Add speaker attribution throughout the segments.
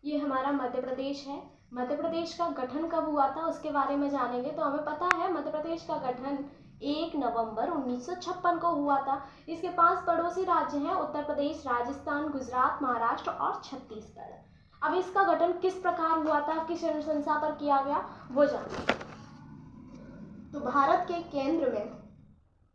Speaker 1: ये हमारा मध्य प्रदेश है। मध्य प्रदेश का गठन कब हुआ था उसके बारे में जानेंगे। तो हमें पता है मध्य प्रदेश का गठन 1 नवंबर 1956 को हुआ था। इसके 5 पड़ोसी राज्य हैं, उत्तर प्रदेश, राजस्थान, गुजरात, महाराष्ट्र और छत्तीसगढ़। अब इसका गठन किस प्रकार हुआ था, किस अनुशंसा पर किया गया, वो जानेंगे। तो भारत के केंद्र में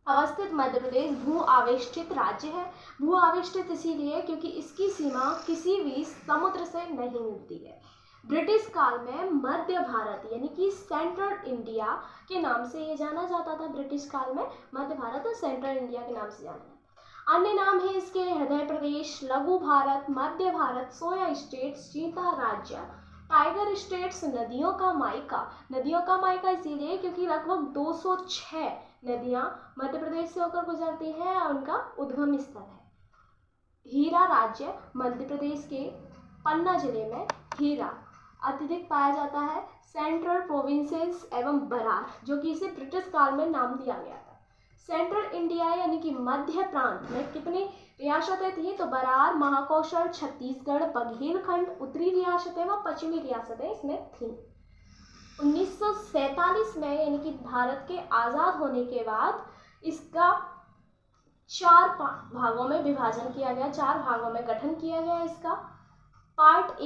Speaker 1: अवस्थित मध्य प्रदेश भू आवेष्टित राज्य है। भू आवेष्टित इसीलिए क्योंकि इसकी सीमा किसी भी समुद्र से नहीं मिलती है। ब्रिटिश काल में मध्य भारत यानी कि सेंट्रल इंडिया के नाम से ये जाना जाता था। ब्रिटिश काल में मध्य भारत और सेंट्रल इंडिया के नाम से जाना जाता था। अन्य नाम है इसके हृदय प्रदेश, लघु भारत, मध्य भारत, सोया स्टेट, चीता राज्य, टाइगर स्टेट्स, नदियों का मायका। नदियों का मायका इसीलिए क्योंकि लगभग 206 नदियां मध्य प्रदेश से होकर गुजरती हैं और उनका उद्गम स्थल है। हीरा राज्य, मध्य प्रदेश के पन्ना जिले में हीरा अत्यधिक पाया जाता है। सेंट्रल प्रोविंसेस एवं बरार, जो कि इसे ब्रिटिश काल में नाम दिया गया था। सेंट्रल इंडिया यानी कि मध्य प्रांत में कितनी रियासतें थी, तो बरार, महाकौशल, छत्तीसगढ़, बघेलखंड, उत्तरी रियासतें व पश्चिमी रियासतें इसमें थीं। 1947 में यानी कि भारत के आज़ाद होने के बाद इसका 4 भागों में विभाजन किया गया, 4 भागों में गठन किया गया इसका। पार्ट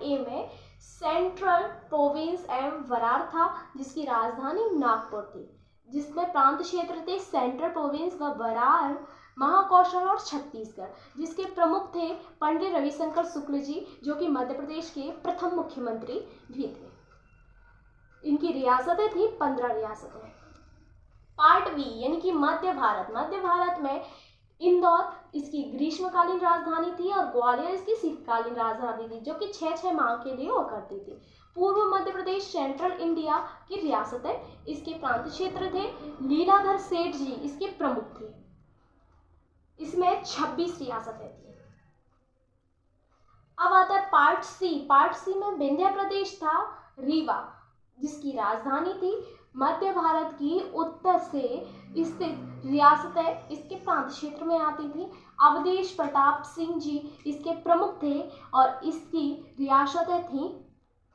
Speaker 1: ए में सेंट्रल प्रोविंस एवं बरार था, जिसकी राजधानी नागपुर थी, जिसमें प्रांत क्षेत्र थे सेंट्रल प्रोविंस व बरार, महाकौशल और छत्तीसगढ़, जिसके प्रमुख थे पंडित रविशंकर शुक्ल जी, जो कि मध्य प्रदेश के प्रथम मुख्यमंत्री भी थे। इनकी रियासतें थी 15 रियासतें। पार्ट बी यानी कि मध्य भारत में इंदौर इसकी ग्रीष्मकालीन राजधानी थी और ग्वालियर इसकी शीतकालीन राजधानी थी, जो कि 6-6 माह के लिए हुआ करती थी। पूर्व मध्य प्रदेश सेंट्रल इंडिया की रियासतें, इसके प्रांत क्षेत्र थे। लीलाधर सेठ जी इसके प्रमुख थे। इसमें 26 रियासतें थी। अब आता है पार्ट सी में विंध्य प्रदेश था, रीवा जिसकी राजधानी थी। मध्य भारत की उत्तर से स्थित रियासतें इसके प्रांत क्षेत्र में आती थी। अवधेश प्रताप सिंह जी इसके प्रमुख थे और इसकी रियासतें थीं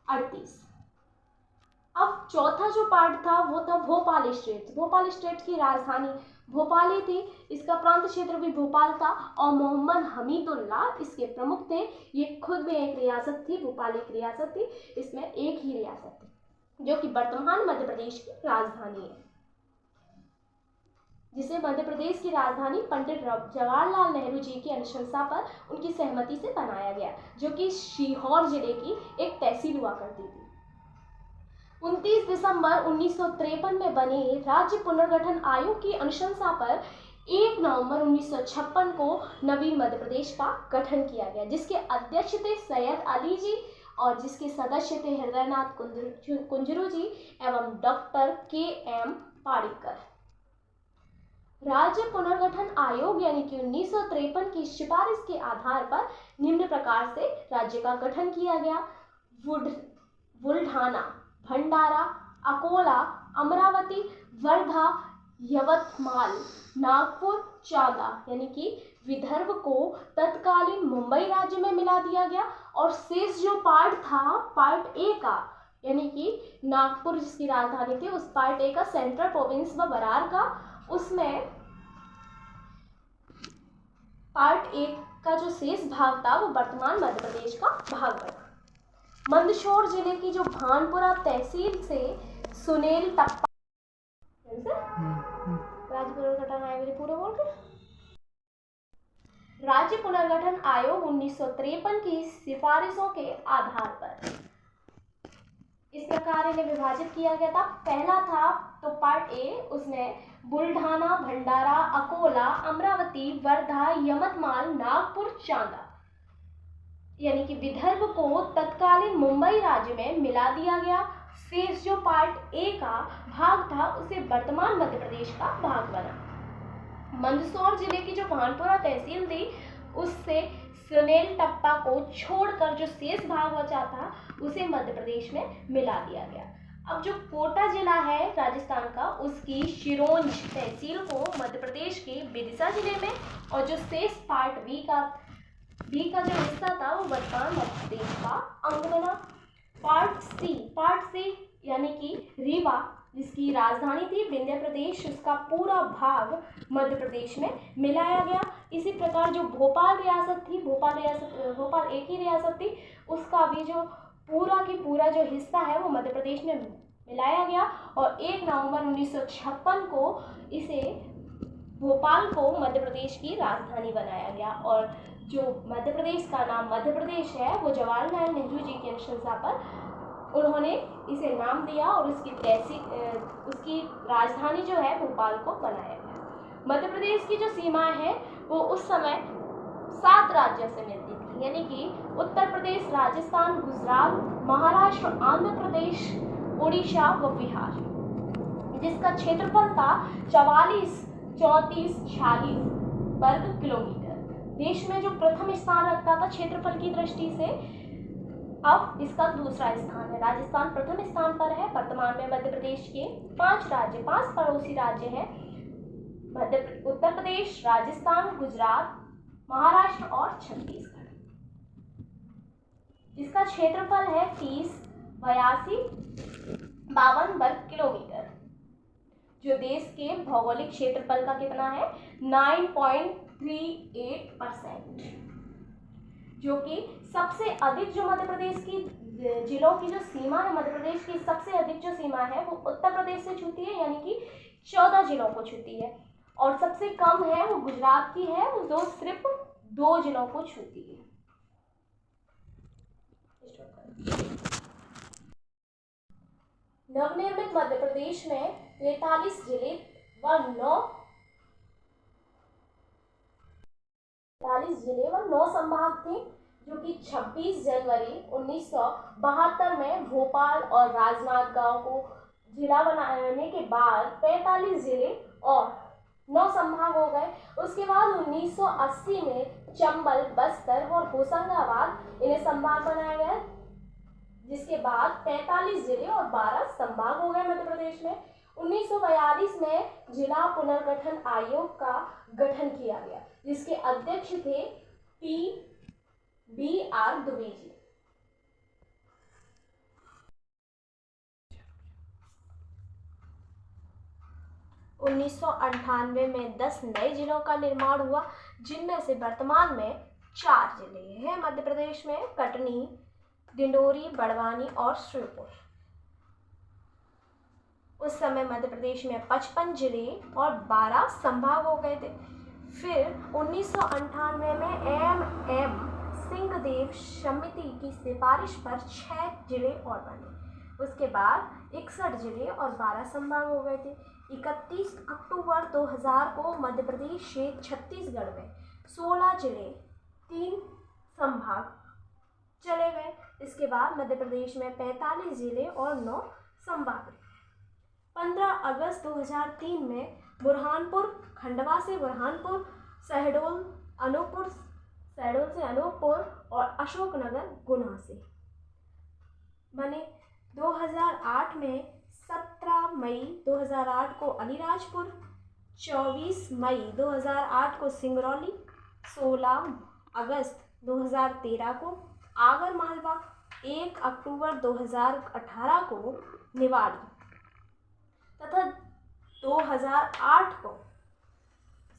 Speaker 1: 38। अब चौथा जो पार्ट था वो था भोपाल स्टेट की राजधानी भोपाल ही थी। इसका प्रांत क्षेत्र भी भोपाल था और मोहम्मद हमीदुल्लाह इसके प्रमुख थे। ये खुद में एक रियासत थी, भोपाल एक रियासत थी। इसमें एक ही रियासत थी जो कि वर्तमान मध्य प्रदेश की राजधानी है, जिसे मध्य प्रदेश की राजधानी पंडित जवाहरलाल नेहरू जी की अनुशंसा पर उनकी सहमति से बनाया गया, जो कि सीहोर जिले की एक तहसील हुआ करती थी। 29 दिसंबर 1953 में बने राज्य पुनर्गठन आयोग की अनुशंसा पर 1 नवंबर 1956 को नवीन मध्य प्रदेश का गठन किया गया, जिसके अध्यक्ष थे सैयद अली जी और जिसके सदस्य थे हृदयनाथ कुंजरू जी एवं डॉक्टर के.एम. पारिकर। राज्य पुनर्गठन आयोग यानी कि 1953 की सिफारिश के आधार पर निम्न प्रकार से राज्य का गठन किया गया। बुल्ढाना, भंडारा, अकोला, अमरावती, वर्धा, यवतमाल, नागपुर, चांदा यानी कि विदर्भ को तत्कालीन मुंबई राज्य में मिला दिया गया और शेष जो पार्ट था पार्ट ए का यानी कि नागपुर जिसकी राजधानी थी उस पार्ट ए का सेंट्रल प्रोविंस व बरार का, उसमें पार्ट ए का जो शेष भाग था वो वर्तमान मध्य प्रदेश का भाग बना। मंदसौर जिले की जो भानपुरा तहसील से सुनेल टप्पा राज्य पुनर्गठन आयोग 1953 की सिफारिशों के आधार पर इस प्रकार इन्हें विभाजित किया गया था। पहला था तो पार्ट ए, उसमें बुल्ढाना, भंडारा, अकोला, अमरावती, वर्धा, यवतमाल, नागपुर, चांदा यानी कि विदर्भ को तत्कालीन मुंबई राज्य में मिला दिया गया। शेष जो पार्ट ए का भाग था उसे वर्तमान मध्य प्रदेश का भाग बना। मंदसौर जिले की जो भानपुरा तहसील थी उससे सुनेल टप्पा को छोड़कर जो शेष भाग बचा था उसे मध्य प्रदेश में मिला दिया गया। अब जो कोटा जिला है राजस्थान का, उसकी सिरोंज तहसील को मध्य प्रदेश के विदिशा जिले में और जो शेष पार्ट बी का बी का जो हिस्सा था वो वर्तमान मध्य प्रदेश का अंग बना। पार्ट सी यानी कि रीवा, जिसकी राजधानी थी विंध्य प्रदेश, उसका पूरा भाग मध्य प्रदेश में मिलाया गया। इसी प्रकार जो भोपाल रियासत थी, भोपाल एक ही रियासत थी, उसका भी जो पूरा की पूरा जो हिस्सा है वो मध्य प्रदेश में मिलाया गया और 1 नवंबर 1956 को इसे भोपाल को मध्य प्रदेश की राजधानी बनाया गया। और जो मध्य प्रदेश का नाम मध्य प्रदेश है वो जवाहरलाल नेहरू जी की अनुशंसा पर उन्होंने इसे नाम दिया और उसकी राजधानी जो है भोपाल को बनाया गया। मध्य प्रदेश की जो सीमा है वो उस समय 7 राज्यों से मिलती थी, यानी कि उत्तर प्रदेश, राजस्थान, गुजरात, महाराष्ट्र, आंध्र प्रदेश, उड़ीसा व बिहार, जिसका क्षेत्रफल था 44,34,46 वर्ग किलोमीटर। देश में जो प्रथम स्थान रखता था क्षेत्रफल की दृष्टि से, अब इसका दूसरा स्थान है। राजस्थान प्रथम स्थान पर है। वर्तमान में मध्य प्रदेश के 5 पड़ोसी राज्य हैं, उत्तर प्रदेश, राजस्थान, गुजरात, महाराष्ट्र और छत्तीसगढ़। इसका क्षेत्रफल है 52 वर्ग किलोमीटर, जो देश के भौगोलिक क्षेत्रफल का कितना है 9.38%, जो कि सबसे अधिक जो मध्य प्रदेश की जिलों की जो सीमा है, मध्य प्रदेश की सबसे अधिक जो सीमा है वो उत्तर प्रदेश से छूती है, यानी कि 14 जिलों को छूती है, और सबसे कम है वो गुजरात की है, जो सिर्फ 2 जिलों को छूती है। नवनिर्मित मध्य प्रदेश में 43 जिले व 9 संभाग थे, जो कि 26 जनवरी 1972 में भोपाल और राजनांदगांव को जिला बनाने के बाद 45 जिले और 9 संभाग हो गए। उसके बाद 1980 में चंबल, बस्तर और होशंगाबाद इन्हें संभाग बनाया गया, जिसके बाद 45 जिले और 12 संभाग हो गए मध्य प्रदेश में। 1942 में जिला पुनर्गठन आयोग का गठन किया गया, जिसके अध्यक्ष थे PBR द्विवेदी। 1998 में 10 नए जिलों का निर्माण हुआ, जिनमें से वर्तमान में 4 जिले हैं मध्य प्रदेश में: कटनी, डिंडोरी, बड़वानी और श्योपुर। उस समय मध्य प्रदेश में 55 जिले और 12 संभाग हो गए थे। फिर 1998 में MM सिंहदेव समिति की सिफारिश पर 6 जिले और बने। उसके बाद 61 जिले और 12 संभाग हो गए थे। 31 अक्टूबर 2000 को मध्य प्रदेश से छत्तीसगढ़ में 16 जिले, 3 संभाग चले गए। इसके बाद मध्य प्रदेश में 45 जिले और 9 संभाग। 15 अगस्त 2003 में बुरहानपुर, खंडवा से बुरहानपुर, शहडोल से अनूपपुर और अशोकनगर गुना से बने। 2008 में 17 मई 2008 को अलीराजपुर, 24 मई 2008 को सिंगरौली, 16 अगस्त 2013 को आगर मालवा, 1 अक्टूबर 2018 को निवाड़ी तथा 2008 को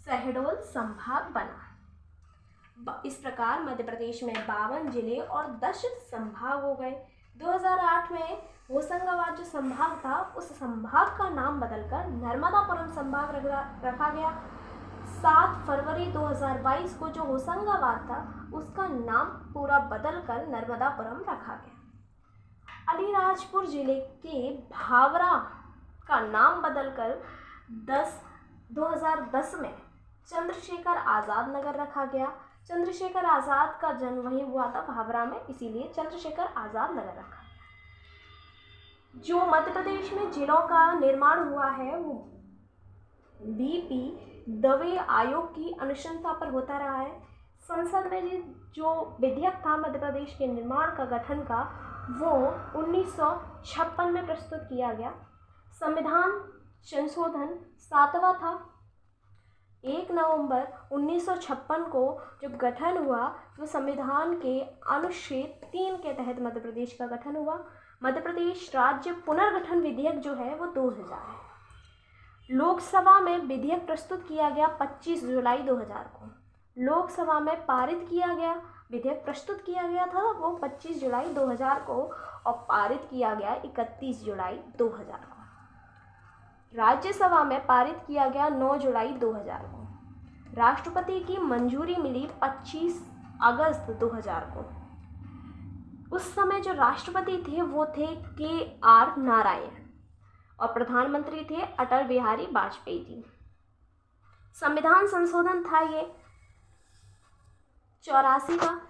Speaker 1: शहडोल संभाग बना। इस प्रकार मध्य प्रदेश में 52 जिले और 10 संभाग हो गए। 2008 में होशंगाबाद जो संभाग था, उस संभाग का नाम बदलकर नर्मदापुरम संभाग रखा गया। 7 फरवरी 2022 को जो होशंगाबाद था, उसका नाम पूरा बदलकर नर्मदापुरम रखा गया। अलीराजपुर जिले के भावरा का नाम बदलकर 2010 में चंद्रशेखर आज़ाद नगर रखा गया। चंद्रशेखर आज़ाद का जन्म वहीं हुआ था, भावरा में, इसीलिए चंद्रशेखर आज़ाद नगर रखा। जो मध्य प्रदेश में जिलों का निर्माण हुआ है वो BP दवे आयोग की अनुशंसा पर होता रहा है। संसद में जो विधेयक था मध्य प्रदेश के निर्माण का, गठन का, वो 1956 में प्रस्तुत किया गया। संविधान संशोधन 7वां था। 1 नवंबर 1956 को जब गठन हुआ तो संविधान के अनुच्छेद 3 के तहत मध्य प्रदेश का गठन हुआ। मध्य प्रदेश राज्य पुनर्गठन विधेयक जो है वो 2000 है। लोकसभा में विधेयक प्रस्तुत किया गया 25 जुलाई 2000 को। लोकसभा में पारित किया गया विधेयक प्रस्तुत किया गया था वो 25 जुलाई 2000 को और पारित किया गया 31 जुलाई 2000 को। राज्यसभा में पारित किया गया 9 जुलाई 2000 को। राष्ट्रपति की मंजूरी मिली 25 अगस्त 2000 को। उस समय जो राष्ट्रपति थे वो थे KR नारायण और प्रधानमंत्री थे अटल बिहारी वाजपेयी जी। संविधान संशोधन था ये 84 का।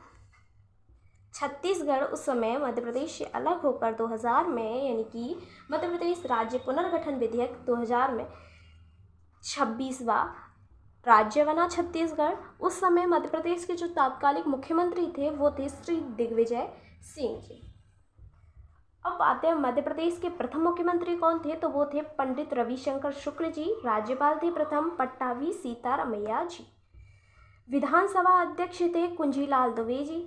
Speaker 1: छत्तीसगढ़ उस समय मध्य प्रदेश से अलग होकर 2000 में यानी कि मध्य प्रदेश राज्य पुनर्गठन विधेयक 2000 में 26वां राज्य बना छत्तीसगढ़। उस समय मध्य प्रदेश के जो तात्कालिक मुख्यमंत्री थे वो थे श्री दिग्विजय सिंह जी। अब आते हैं मध्य प्रदेश के प्रथम मुख्यमंत्री कौन थे, तो वो थे पंडित रविशंकर शुक्ल जी। राज्यपाल थे प्रथम पट्टाभी सीतारामैया जी। विधानसभा अध्यक्ष थे कुंजीलाल दुबे जी।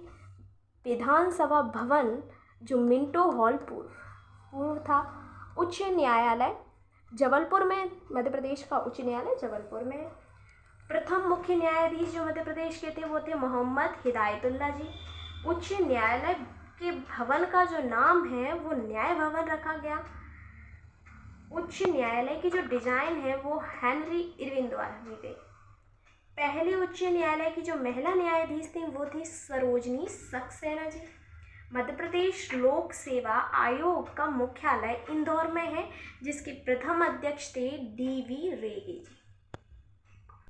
Speaker 1: विधानसभा भवन जो मिंटो हॉल पूर्व था। उच्च न्यायालय जबलपुर में, मध्य प्रदेश का उच्च न्यायालय जबलपुर में। प्रथम मुख्य न्यायाधीश जो मध्य प्रदेश के थे वो थे मोहम्मद हिदायतुल्ला जी। उच्च न्यायालय के भवन का जो नाम है वो न्याय भवन रखा गया। उच्च न्यायालय की जो डिजाइन है वो हेनरी इरविन द्वारा दी गई। पहले उच्च न्यायालय की जो महिला न्यायाधीश थी वो थी सरोजनी सक्सेना जी। मध्य प्रदेश लोक सेवा आयोग का मुख्यालय इंदौर में है जिसके प्रथम अध्यक्ष थे DV रेगे जी।